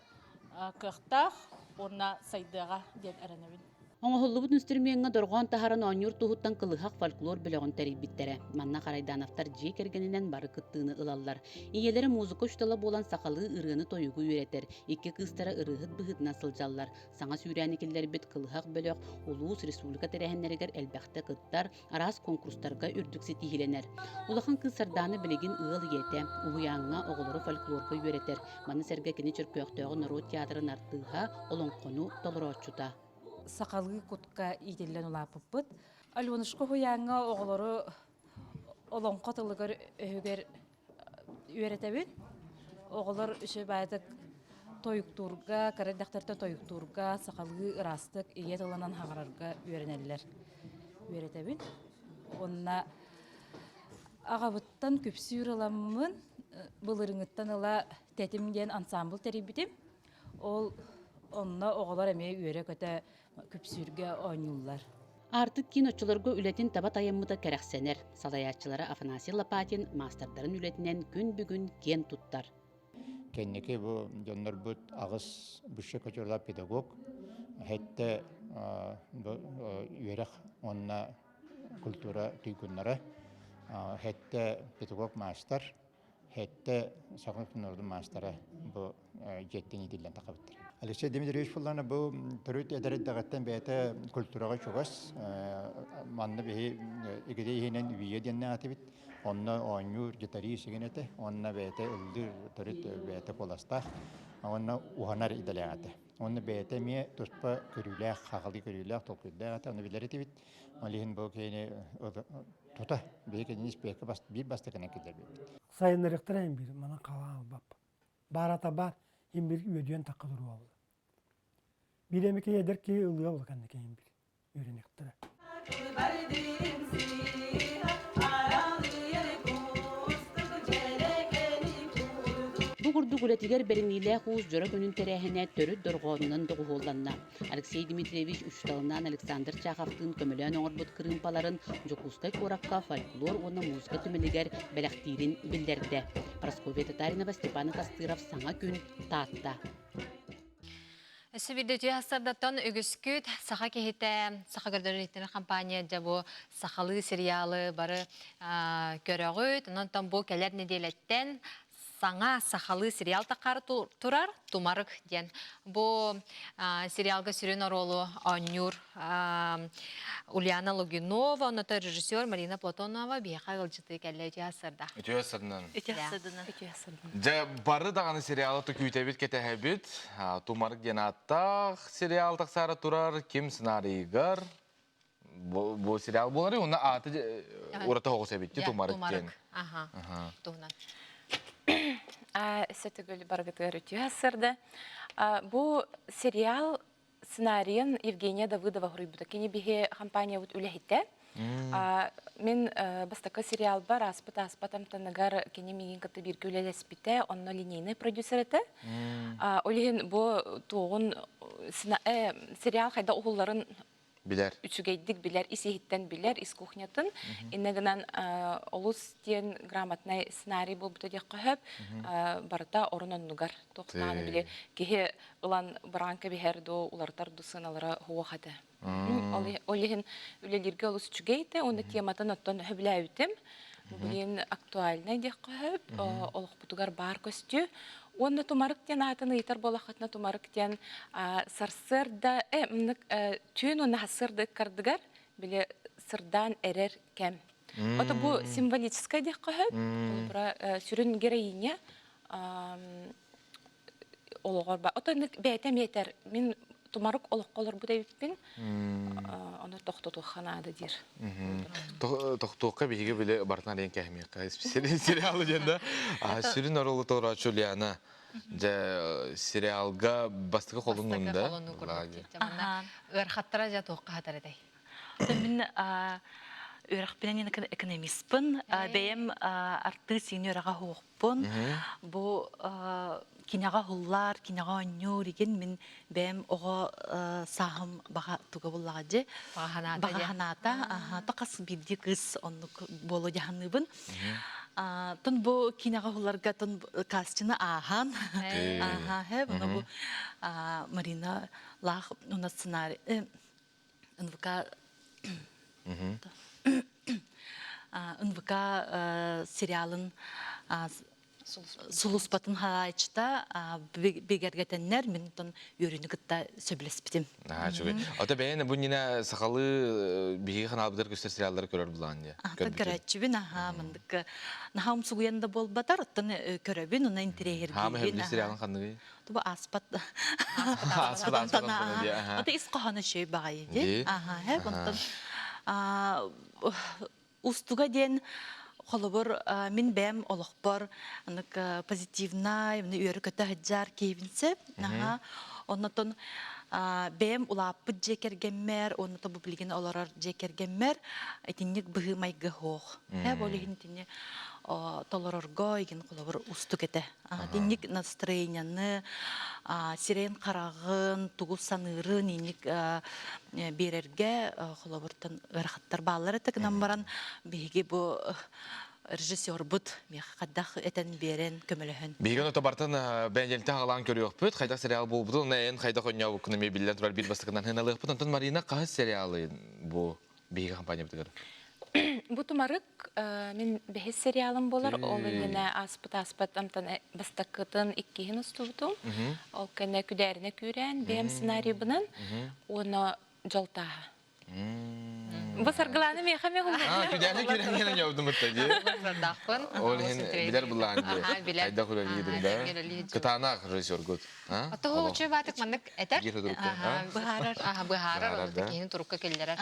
kıhtaq, ona saydağa den erenebin. Оңоһуллубут инструментга доргон тахарын оңюр туһуттан кылыхак фольклор билегон терибиттере. Манна Карайдановтар жие кергенинен бары кыттыыны ылаллар. Иелери музыка үштала болан сакалы ырыаны тойугу үйретер. Икки кыстара ырыгыт быһытына сылжаллар. Саңа сүүрәникиллер бит кылыхак бөлөк улуус республика терехеннеригер элбәхте кыттар арас конкурстарга үрдүксе тиһиленер. Улахан кысардааны билигин ыл иете, уяңга оголору фольклорга үйретер. Маны серге кини чөркөктөгү народ театрын артыга олоңкону толорочута. Сақалы кутка иделлен улапыппыт. Альонышко хуяңа оғылары олонқа тылығыр өйгер үйретебін. Оғылар үші бәдік тойықтурға, карадақтардан тойықтурға, сақалы ырастық, ие тылынан хағарарға үйренелілер. Үйретебін. Онна ағабыттан көпсі үйреламын, бұлырыңыттан ыла тәтімден ансамбл тәрібітім. Ол онна оғылар әме үйре көті көпсүрге ойнулар. Артык киночуларга үлетин таба тайыммыта керексенер. Салаячылары Афанасий Лопатин мастардарын үлетинен күн бүгүн кен туттар. Кеннеке бу жоннор бут агыс бүшө көчөрдө педагог хетте үйрек онна культура түйгүннары хетте педагог мастер хетте сагынкынордун мастера бу жеттени дилен такабыттыр. Алексей Дмитриевич булланы бу төрөт эдердагаттан бете культурага чугас манны бе игеде хинен вие денне атыбит онна оңюр гитарист генете онна бете ылдыр төрөт бете поласта онна уханар иделягаты онна бете ме туспа көрүлө хагылы көрүлө толкудагаты онна билеритибит алихин бу кейне тута бекенин спека бас бир бастыкана кидер сайынырыктырайын бир мана калаа бап барата бар им бир өдөн таккадыруу алды биремеке едер ки ылыга болган экен бир үйрөнөктөр Бу курдук үлетигер бериниле хуус жора күнүн терехине төрүт доргоонунан догуолланна. Алексей Дмитриевич Ушталынан Александр Чаховтын көмөлөн оңорбут кырымпаларын жокускай оракка фольклор оны музыка түмелигер белектирин билдерде. Прасковья Татаринова, Степан Костыров саңа күн таатта. Сөбүрдөтү хасардаттан өгүскүт саха кехите саха көрдөрүттен компания жабу сахалы сериалы бары көрөгүт онтон бу келер неделеттен саңа сахалы сериал такары турар тумарык ден бу сериалга сүрөн оролу Анюр Ульяна Логинова, онто режиссер Марина Платонова бияка кылжыты келе театрда. Театрдан. Театрдан. Же бары даганы сериалы төкүйтебит кетебит. Тумарык ден аттак сериал таксары турар ким сценарийгар. Бу сериал болары уна аты урата хогусебит Тумарык ден. Ага. Тугнан. Сетигөл баргытыр театрда. Бу сериал сценарийын Евгения Давыдова хурыйбыта. Кини бихе компания вот үлехите. Мен бастакы сериал бар аспатам танагар кини мигин каты бир күлелеспите, онно линейный продюсер эте. Олихин бу тугун сериал хайда ухулларын билер. Үчүгейдик билер, исихиттен билер, ис кухнятын. Иннегенен олус тиен грамотный сценарий бол бута дек кахып, барыта орунан нугар тоқтаны биле. Кихе улан баранка бихердо улартар дусыналара хуахады. Олихин үлелерге олус үчүгейте, оны тематын оттон хөбләютем. Билен актуальный дек кахып, олық бутугар бар көстү. Онна тумарыктен атыны итар болахатна тумарыктен сарсырда түйін оны сырды кардыгар биле сырдан эрер кем. Ота бу символическая дек кахып, сүрін героиня олығар ба. Ота бәйтем етер, мен тумарык олық қолыр бұдай бітпен, оны тоқтоту қанады дер. Тоқтуққа бейге біле бартына дейін кәмек. Сериалы денді. Сүрін орылы тоғыр ачу Лиана. Сериалға бастығы қолың ұнда. Өрхаттыра жа тоққа хатар эдей. Мен өрәқпенен экономистпын. Бәйім арты сені өраға хоқпын. Бұл кинаға хуллар, кинаға өнер еген мен бәйім оға сағым баға тұға болағады. Бағаната. Тақас бірді қыз оны болу жағаныбын. Тон бу кинаға хулларға тон кастина ахан. Бұны бу Марина Лах, уна сценарий. НВК сериалын Сулуспатын халайчта бегергетеннер мен тон үйрөнү гытта сөбүлеспитим. Ата бәйне бу нине сакалы биги каналдар көстөр сериалдар көрөр булан ди. Ата көрөчүбүн мындык нахам сугуянда болбатар оттон көрөбүн уна интерьерге. Хам хем сериалын кандыгы? Туба аспат. Аспат. Ата исқохана шөй багай ди. Хеп онтон устуга ден холобор мин бэм олохпор анык позитивна үйөрү көтө хаджар кейбинсе оннотон бэм улаппыт жекергеммер онното бу билген олорор жекергеммер этинник быгымайга хоох болигин тине толорорго иген холобор усту кете тинник настроенияны сирен карагын тугу санырын иник берерге холобортон ырахаттар баалар этекнан баран биги бу режиссер бут мех каддах этен берен көмөлөһөн. Биген отобартан бәнҗелтә алан көрөкпүт, кайда сериал булды, нәен кайда коня күнеме билен турар бир бастыгынан хыналык бутан Марина кайсы сериалы бу биге компания битер. Бу тумарык мен бехес сериалым болар, ол менә аспат амтан бастакытын 2 устубутум. Ол кенә күдәрне күрән, бем сценарийбынан оны жолта. Бу саргыланы мехаме гул. Күдәрне күрәнгән яудым бит ди. Ол билер булан ди. Кайда күрәлидең дә. Кытана режиссер гот. Ата хол үче батык мандык этер. Быхарар. Кийин турукка келләре.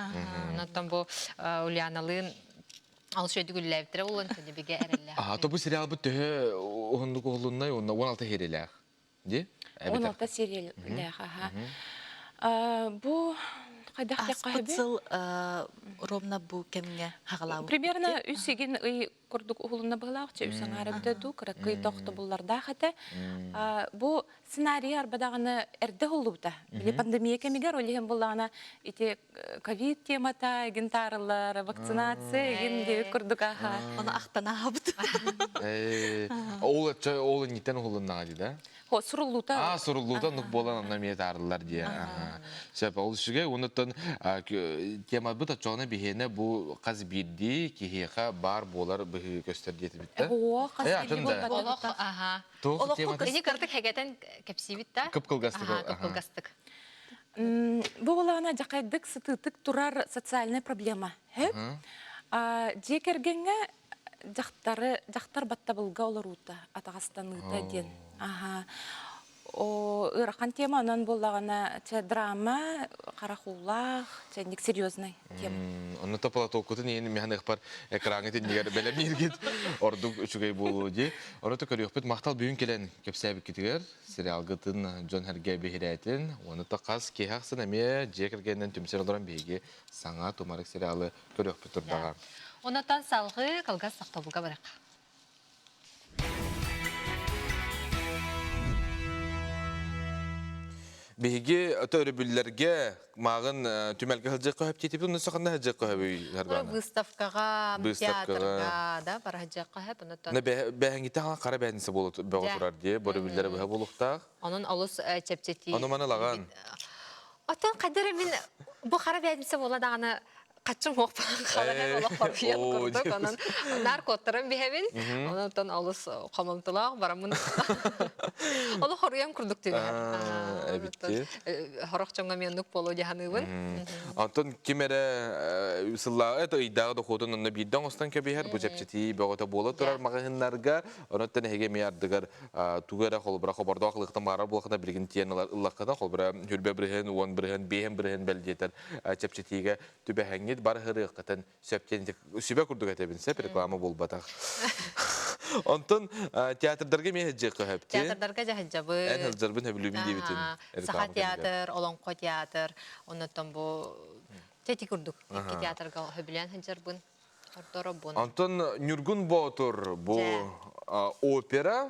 Онтан бу Ульяналын ал шөйдүгүлләптер улын тәҗибеге әрәлләр. То бу сериал бу төһө ондук олуннай, 16 хереләр. Ди? 16 сериалләр, Бу Аспыцыл ровно бу кемге хагалау. Примерно үсеген ый курдук улунна баглаакчы үсен арабда ду кракый тохто булларда хата. Бу сценарий арбадаганы эрде болубута. Биле пандемия кемигер олеген буллагана ити ковид темата, гентарлар, вакцинация, генде курдука. Аны актанабыт. Ол нитен улунна ди да? Суруллута. Суруллута нук болан намет арлар ди. Себеп ол шуге онтон тема бу тачона бихене бу каз бирди кихеха бар болар бихи көстөр диет битте. О, каз бирди болар. Ага. Олох тема. Эни кырдык хагатан кепсибит да? Кыпкылгастык. Кыпкылгастык. Бу болана жакайдык сытытык турар социальная проблема. Жекергенге жактар баттабылга олорута атагастаныта ден. Ырахан тема анан боллагана драма, карахуллах, ник серьезный тема. Оны топала толкутун эни механик бар экраны тендигер белемиргит. Ордук үчүгөй болуу ди. Оны то көрөкпүт мактал бүгүн келен кепсебик китигер сериал гытын Джон Херге бехирэтин. Оны то каз кехаксын эме жекергенден түмсер олоран беги саңа тумарык сериалы көрөкпүт турдага. Онотан салгы калгас сактабылга барак. Биги төрүбүллерге магын түмелге хылжык көп кетип, уну сакында хылжык көп харгана. Выставкага, театрга, да, бара хылжык көп, онотон. Не бәһәңгитә кара бәнсе булып турар ди, борубүлләре бу булукта. Анын алыс чепчети. Аны мана лаган. Атан кадәр мин бу кара бәнсе була даганы качым окпан калган ола хорфият курдук анан наркоттарын бихебин онтон алыс камылтылак барамын ола хорыям курдук деп эбитти хорокчонга мендук болу жаhanыбын антон кимере сылла это идага да ходон на бидон остан кебихер бу жепчети богота боло турар магыннарга онтон heге миярдыгар тугара холбра хабарда акылыктан барар булакта билген тиянлар ыллаккада холбра хүрбе бирен он бирен бем бирен белдетер жепчетиге түбәһәң бар хырыктан сөптен сүбө курдук этебинсе реклама болбатак. Онтон театрдарга мехҗек көһәпти. Театрдарга җаһҗабы. Эн хәлҗәрбен һәбилүбин дибитин. Саха театр, Олонко театр, онтон бу тети курдук. Ки театрга һәбилән һәҗәрбен. Орторобун. Онтон Нюргун Ботур бу опера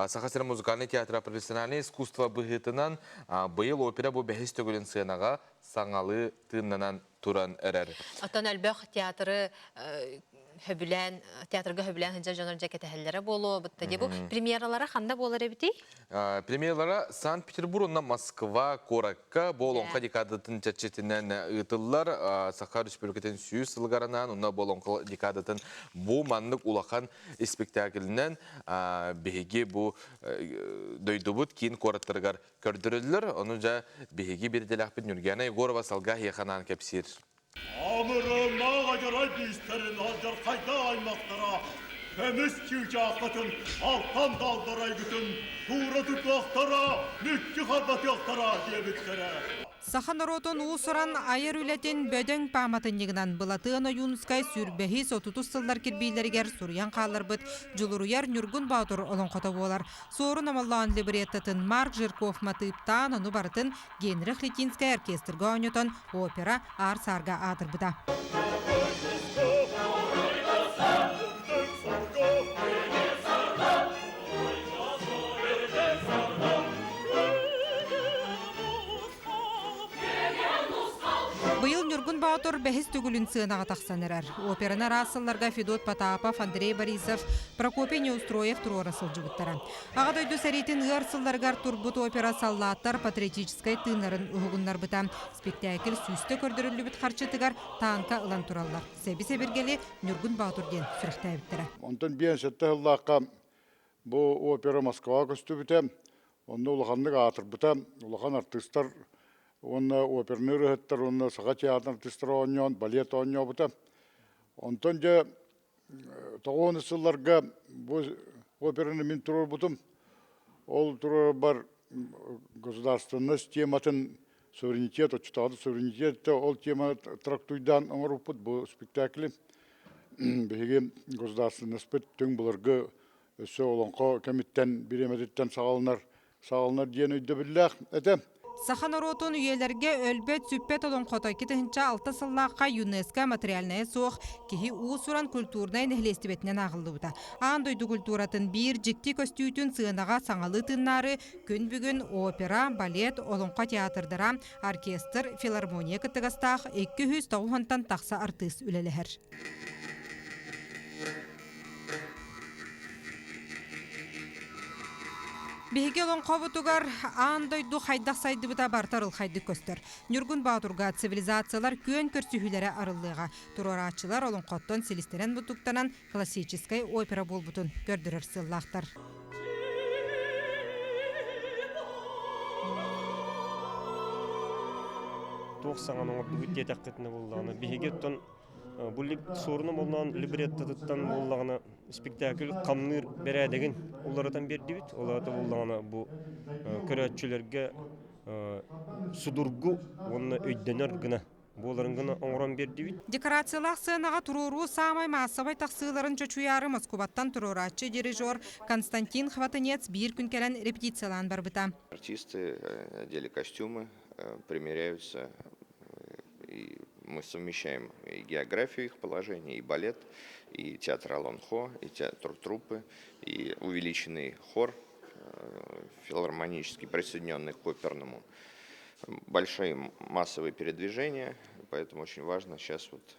Сахасыр музыкальный театр профессиональное искусство быгытынан быйыл опера бу бәһис төгүлен сыянага саңалы тыннанан туран эрер. Атан Әлбәх театры höbülen, teatrga höbülen hınca jonor jaketehellere bolu, butta de bu pремьералара ханда болар эбити? Премьералара Санкт-Петербург'dan Москва, Коrakka, Болонка декадатын чачетинен ытыллар, Саха Республикатын сүйіз сылгарынан, онна Болонка декадатын bu manlık ulakan spektaklinden bihigi bu doydubut kiin korattırgar kördürülür. Onunca bihigi bir delahbit Nurgana Yegorova salgah yakanan kepsir. Amırın ağacaray bizlerin harcar kayda aymaklara Temiz çiğce aklatın altan daldaray bütün Tuğra tutuaktara, mükki harbat yaktara diye bitkere Сахан оротон уусуран айыр үлетин бөдөң паматын егінан бұлатыын ойунускай сүрбәхи сотутус сылдар кирбейлергер сурян қаларбыт жылыруяр Нюргун Баутур олон қота болар. Сорын амаллаан либреттатын Марк Жирков матыптан ону барытын Генрих Литинскай оркестрга ойнетон опера ар-сарга адырбыда. Быйыл Нюргун Баутур бәхис түгілін сынаға тақсанырар. Операны расылларға Федот Потапов, Андрей Борисов, Прокопий Неустроев турора сылжығыттара. Аға дойду сәретін ғырсылларғар турбут опера саллаттар патриотическай тынарын ұғығынлар бұта. Спектакль сүйісті көрдірілі бүт қарчытығар танка ұлан тураллар. Сәбі сәбіргелі Нюргун Баутур ден сүріқті әбіттірі. Онтан бен сәтті ғыллаққа бұл опера Москва көсті бүті, онны ұлғанлық атыр бұта, ұлған артыстар Онна оперны рыхыттар, онна саға театр артистары ойнауын, балет ойнау бұта. Онтан же тоғын сылларға бұл операны мен тұрар бұтым. Ол тұрар бар государственность тематын суверенитет, отчетады суверенитетті, ол тема трактуйдан оңыр бұт бұл спектаклі. Бәйге государственность бұт түң бұларға өсі олонға комиттен беремедеттен сағалынар дейін өйді білләқ. Әті. Сахан оротун үйелерге өлбет сүппет олон қотой кетігінші алты сыллаққа ЮНЕСКО материальная соқ кехи уусуран культурнай нәхлестібетінен ағылды бұта. Андойду культуратын бір жікті көстүйтін сығынаға саңалы тыннары күн бүгін опера, балет, олонқа театрдара, оркестр, филармония кіттігістақ 290 тақса артист үлелігер. Беге олон қобытугар андойду хайдақ сайды бұта бартарыл хайды көстер. Нюргун Баутурга цивилизациялар көн көрсүхілері арылыға. Тураратчылар олон қоттон селистерен бұтуктанан классическай опера бол бұтын көрдірір сыллақтар. Тоқсаған оңыр бүгіт детек кетіне болдағына. Беге тұн Бұлік сорыным олынан либреттатыттан болағына спектакль қамныр бәрәдеген олардан берді бит. Оларда болағына бұл көрәтшілерге судургу онына өйденер гіна. Боларын гіна оңыран берді бит. Декорациялақ сынаға тұруру самай массабай тақсыларын чөчуяры Москваттан туруратчы дирижер Константин Хватанец бір күн кәлін репетициялан бар бұта. Артисты одели костюмы, примеряются и мы совмещаем и географию их положения, и балет, и театр Алонхо, и театр труппы, и увеличенный хор филармонический, присоединенный к оперному. Большие массовые передвижения, поэтому очень важно сейчас вот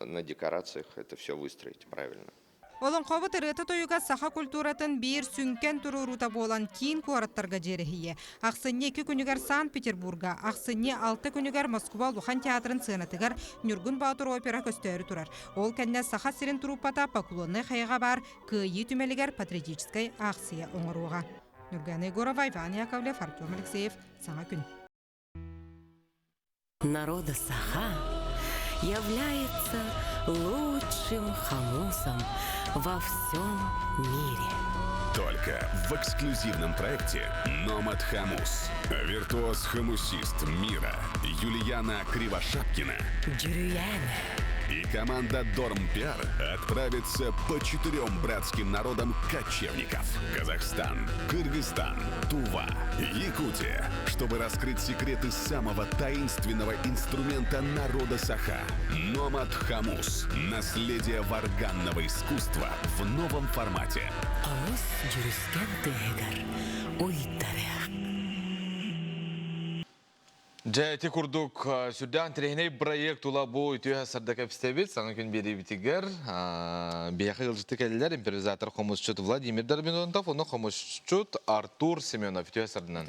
на декорациях это все выстроить правильно. Олон қобыт ырыты тойуға саха культуратын бір сүнкен тұрурута болан кейін қуараттарға жерехие. Ақсынне 2 күнігер Санкт-Петербурга, ақсынне 6 күнігер Москва Лухан театрын сынатығар Нюргун Баутур опера көстері тұрар. Ол кәнне саха сирин труппата поклонны қайға бар күйі түмелігер патриотическай ақсия оңыруға. Нургана Егорова, Иван Яковлев, Артем Алексеев, Саңа күн. Народа Саха является лучшим хамусом во всем мире. Только в эксклюзивном проекте «Номад Хамус». Виртуоз-хамусист мира Юлиана Кривошапкина и команда Дормпиар отправятся по 4 братским народам кочевников: Казахстан, Кыргызстан, Тува, Якутия, чтобы раскрыть секреты самого таинственного инструмента народа Саха — Номад Хамус. Наследие варганного искусства в новом формате. Жәйті күрдік сүрден тірегіне проект ұла бұл үтіе сардак әпістебет, саңы күн бері бітігер. Бияқы ғылжытты кәлілер импровизатор қомысчыт Владимир Дарбинонтов, оны қомысчыт Артур Семенов үтіе сардынан.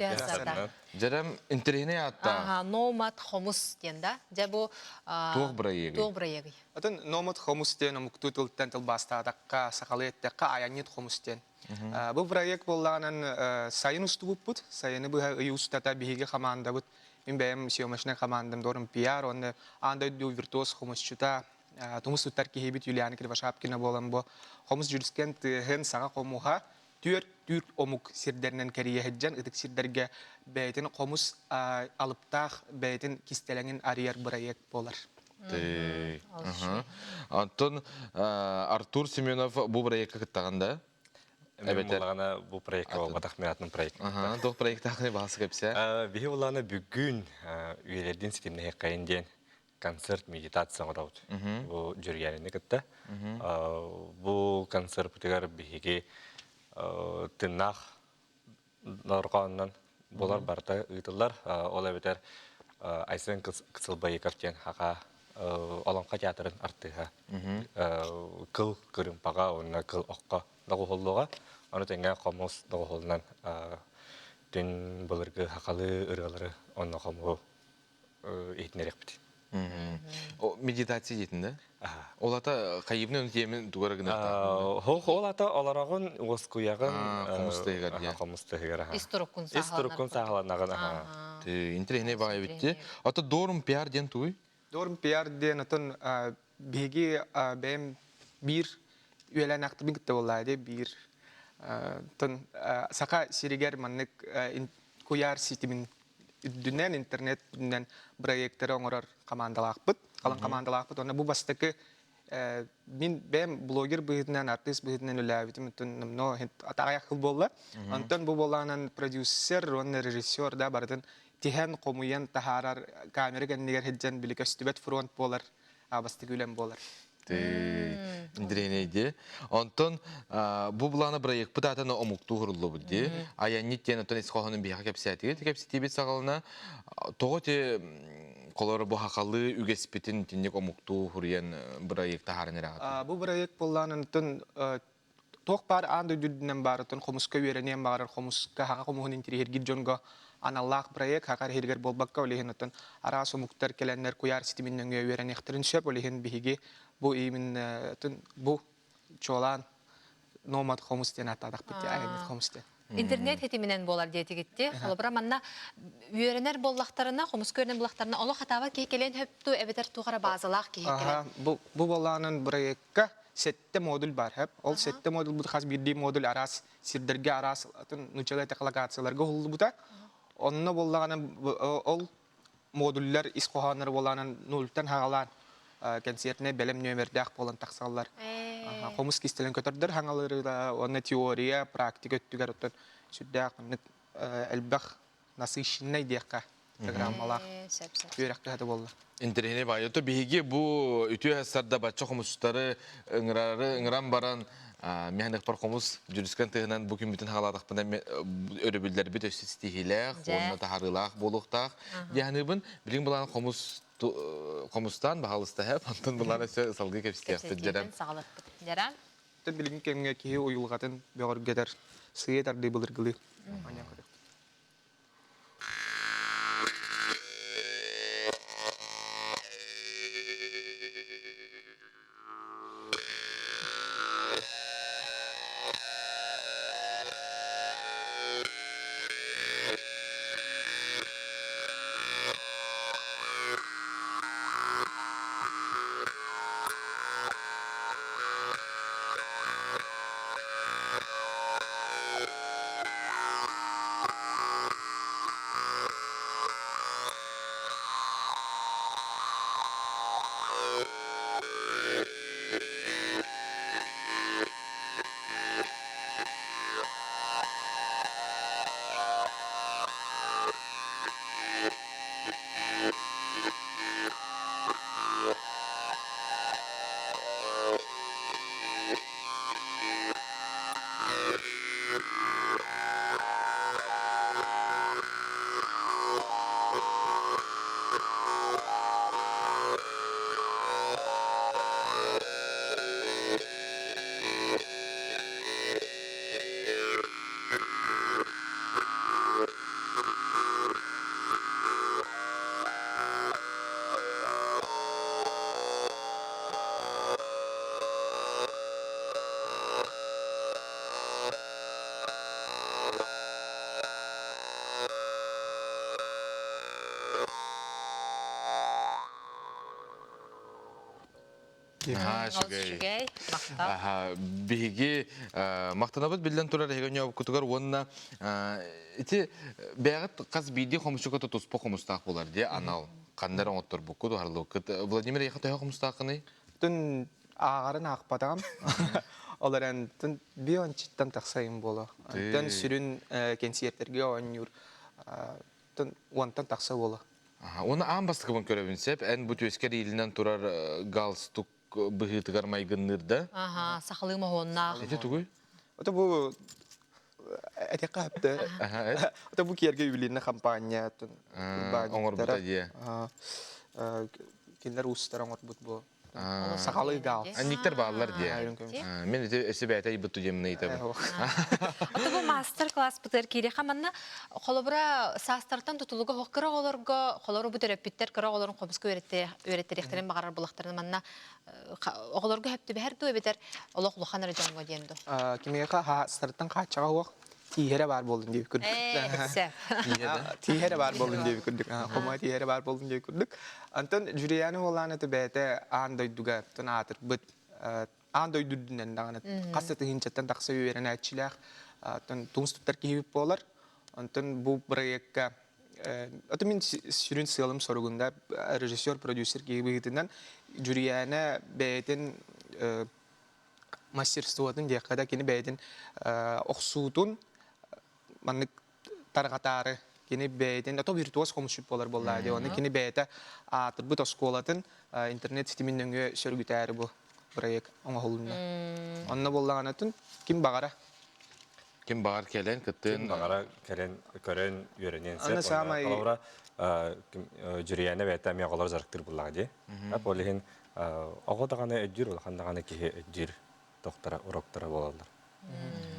Жәрім интерегіне атта? Номад қомыс денда. Жә бұл Тоқ бірайегі. Атын номад қомыс ден, мұқту тұлттан тұлбастадаққа, сақалы еттеққа аянет қомыс ден. Бұл проект болғанын сайын ұсты бұппыт, сайыны бұға ұй ұстата бігі қаманда бұд. Мен бәйім съемочный командам дорым пиар, оны андай ду виртуоз қомысчыта, тумыс тұттар кейбет Юлияна Кривошапкина болам бұл. Қомыс жүріскен тұғын саға қомуға түр омук сирдерінен кәрие хеджан, ұтық сирдерге бәйтін қомыс алыптақ бәйтін кистелеңін арияр проект болар. Антон Артур Семенов бұл проектқа күттағанда? Мен болағана бұл проектқа олғадақ мен атының проектқа. Тоқ проектқа қай бағасы көпсе? Бейі олағана бүгін үйелерден сетіміне қайынден концерт, медитация ғадауд. Бұл жүргеніне күтті. Бұл концерт бұтығар бейге тыннақ нарғанынан болар барда ұйтылар. Ол әбетер Айсен Кысылбайы картен хаға Оланқа театрын артыға. Кыл кырымпаға, онына кыл оққа дағу холлуға. Оны тәңгә қомыз дағу холынан түн бұлырғы хақалы ұрғалары онына қомығы етінерек біті. Медитация дейтінді? Олата қайыбны өңтемен дуғарығын ұрта? Олата оларағын оскуяғын қомыстығығар. Исторуккун сағаланағын. Интерегіне бағай бітті. Ата дорым пиар ден туй? Дорым пиар ден атын беги бәйім бір үйелен ақты бін күтті олайды бір сақа сиригер маннык куяр ситимин дүннен интернет дүннен проекттері оңырар командалақпыт, қалан командалақпыт. Оны бұл бастықы мен бәм блогер бұғытынан, артист бұғытынан өләбетім атағаяқ қыл болы. Онтан бұл болғанын продюсер, оны режиссер да бардың тиген қомуен тахарар камера кәннегер хеджен білік өстібет фронт болар, бастық өлем болар. Индренейде. Онтон бу буланы проект пытатаны омукту хурулу булди. Аяннит тен онтон исхоханын бияка кепсиятиге, кепситибет сагалына. Того те колору бу хакалы үгеспитин тинник омукту хуриян проект тахарын эрагат. Бу проект болланын тон тох бар анды дүддүнен бар тон хомуска үйренен бар хомуска хака комугун интерьер гиджонго аналлах проект хакар хиргер болбакка олеген тон ара сомуктар келеннер куяр системинен үйренектерин сөп олеген биги bu imin bu çoğalan nomad homestен атадақ бітті, айымет homestен. Интернет хетиминен болар дейті кетті. Олыбыра манна үйеренер боллақтарына, хомыс көрінен боллақтарына, олы қатава кейкелен хөпту әбетер туғара базалақ кейкелен. Бұл боланын проектқа сетте модуль бар хеп. Ол сетте модуль бұд қаз бірдей модуль арас, сирдерге арас, нүчелі текалакацияларға ғылды бұта. Онына болағанын ол модульлер исқоғаныр боланын нөлттен хағалан. Концертне белем нөмердәк болан тақсалар. Қомыс кистелен көтердер хаңалары да, оны теория, практика өттігер өттен сүрдәк әлбәқ насыйшыннай дейққа программалар өйрәкті әді болды. Интерегіне бай, өті бейге бұл үтіе әсарда батша қомыстары ыңыран баран механик бар қомыс жүріскен тығынан бүкін бүтін хағаладықпында өрі біт өсі стихиләқ, онына тахарылақ, болуқтақ. Дегенібін білің бұлан қомыстан бағалысты әп, антын бұлан өсі салғы кепсістияқты жерем. Жерем? Білің кемге кейі ойылғатын беғыр кедер сүйет арды бұлырғылы. Шүгей, мақтал. Биги мактанабыт билден турар хегенья кутугар онна ити бягат каз биди хомчуката туспо хомустак болар ди анал кандар оңоттор букку дарлык Владимир яхата хомустакыны Тун ағарын ақпадам. Оларан тун биончиттан тақсайын болу. Тун сүрін кенсиеттерге ойнюр. Тун уантан тақса болу. Оны амбастыгын көрөбүнсеп, эн бут өскер илинен турар галстук быгытыгар майгыннырда. Сақылы мағонна. Эти тугуй? Ота бу әтеқа әпті. Ота бу керге үйлеріне кампания. Оңыр бұта дие. Кендер ұстар оңыр бұт бұл. Сақалы гал. Никтер бағалар дие. Мен өсі бәйтай бұтту деміні етабы. Ота бұл мастер-класс бұтыр кейде қаманна қолыбыра састартан тұтылуға хоққыра оларға қолары бұтыр өппеттер кіра оларын қобысқы өреттеректерін бағарар бұлақтарын манна оғыларға өпті бәр дөй бетер олық ұлықан әрі жоңға дейінді. Кемеға састартан қачаға оқ тиhere бар болдun diye kürdük. Tihere var bolun diye kürdük. Koma tihere var bolun diye kürdük. Antan jüriyani olan ete bete andoyduga tanatır bit andoydudunen dağına kasıtı hinçetten taksa yürüyen etçiler tan tunstutlar ki bolar. Antan bu proyekte Atamin sürün sığalım sorugunda rejisör, prodüser gibi gitinden jüriyani betin мастерствоатын диякада кини бәйдин оқсуутун маннык таргатары кини бәйдин ато виртуоз комушуп болар боллады оны кини бәйте атырбыт осколатын интернет ситиминнеңе сөргүтәри бу проект оңолунда онна боллаганатын ким багара келен кыттын багара келен көрөн үйрөнен сеп аны самай олора жүрияне бәйте мегалар зарыктыр буллагы ап олихин огодаганы өҗүр улхандаганы ки өҗүр доктора уроктора болалар.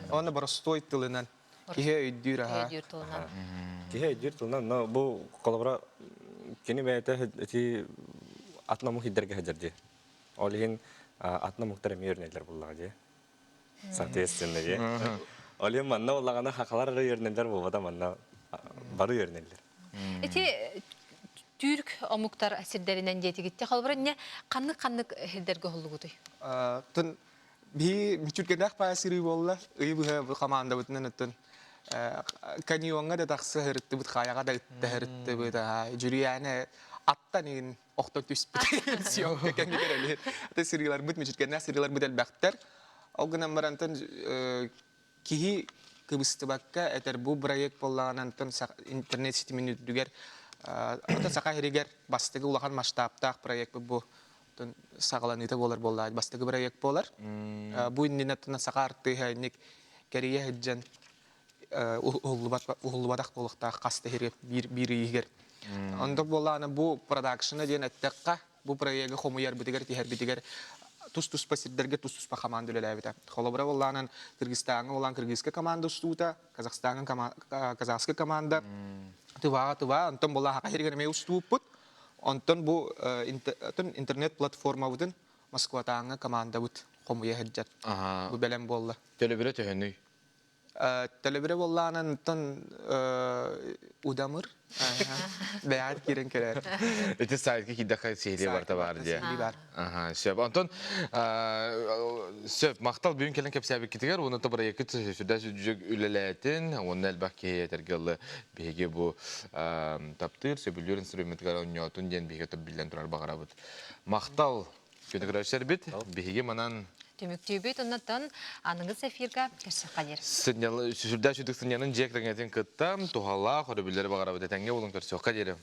Оны простой тылынан киһе өйдүр аха. Киһе өйдүр тылынан но бу колобра кини бәйте эти атнаму хидерге хәҗәрди. Олин атна мөхтәрәм йөрнәләр буллагы. Соответственно, олин манна уллаганы хакалар йөрнәләр булбада манна бары йөрнәләр. Эти түрк омуктар әсирдәринән диети гитте халбара не каннык хилдерге холлугутой. Тын би мичүргәдәк пасири болла, ый бу команда бутнан тын. Канионга да таксы хыртты бут хаяга да хыртты бут. Журияне аттанын окто түспүт. Сиёк кенде керелер. Та сирилар бут мичүргәдәк сирилар бут әлбәктер. Огынан барантын кихи кыбыстыбакка этер бу проект боллаганан тын интернет ситимин дүгәр ата сака херигер бастыгы улахан масштабтак проект бу сагаланыта болар болла бастыгы проект болар бу иннетна сака арты хайник керие хеджен уллубатак толукта касты хереп бир игер анда болланы бу продакшны ден аттакка бу проектке хомуяр битигер тихер битигер тус пасидерге тус па команда лелебите холобра болланын Кыргызстанга болан кыргызска команда устута Казахстанга казахска команда тыва антон бола хака хергене ме уступут антон бу интернет платформа бутын Москватаңа команда бут хомуя хеджат бу белем болла телебире төһөнүй телебире болланын антон удамыр бәяр кирен керер эти сайтки кидәка серия бар табар дия сөп антон сөп мактал бүгүн келен кепсәбек китигер уны табара екі сүдә сүдҗек үлеләтен уны әлбәкке тергеле беге бу таптыр сөбүлөр инструментка оньотун ден беге топ билен турар багарабыт мактал көтөгөрәшер бит беге манан Түмүктүбүт оннотон аныңыз эфирга кешсе калер. Сүдә сүдүк сынянын жек таңертең кыттам тухала хорбиллер багарабыт тәңге улың көрсө кадер